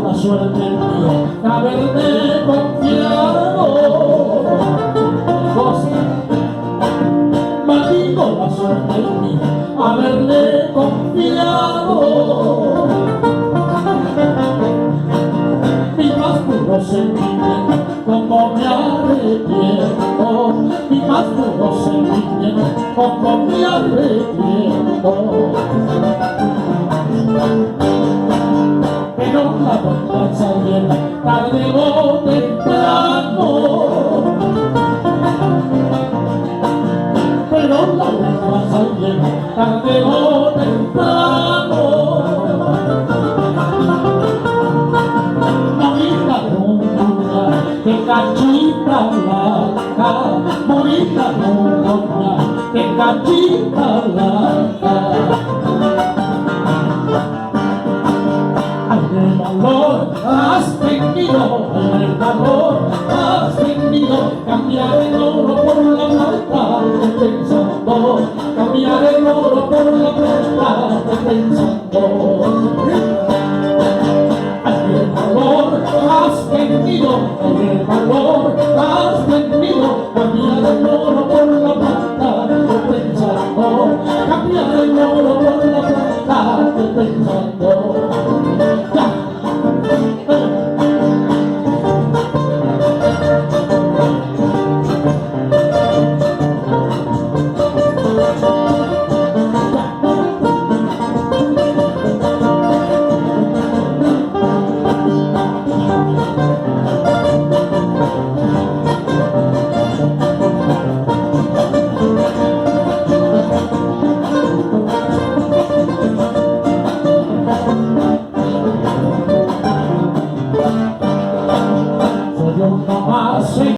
la suerte mía de haberme confiado. Maldigo la suerte mía haberle confiado mi más puro sentimiento, como me arrepiento, mi más puro sentimiento, como me arrepiento. Pero la venganza llega tarde o temprano, pero la venganza llega tarde o temprano. Morita de un puñal que cachita blanca, morita de un puñal que cachita blanca. El valor has tenido, el valor has tenido, cambiar el oro por la plata de pensando, cambiar el oro por la plata de pensando. El valor has tenido, el valor has tenido.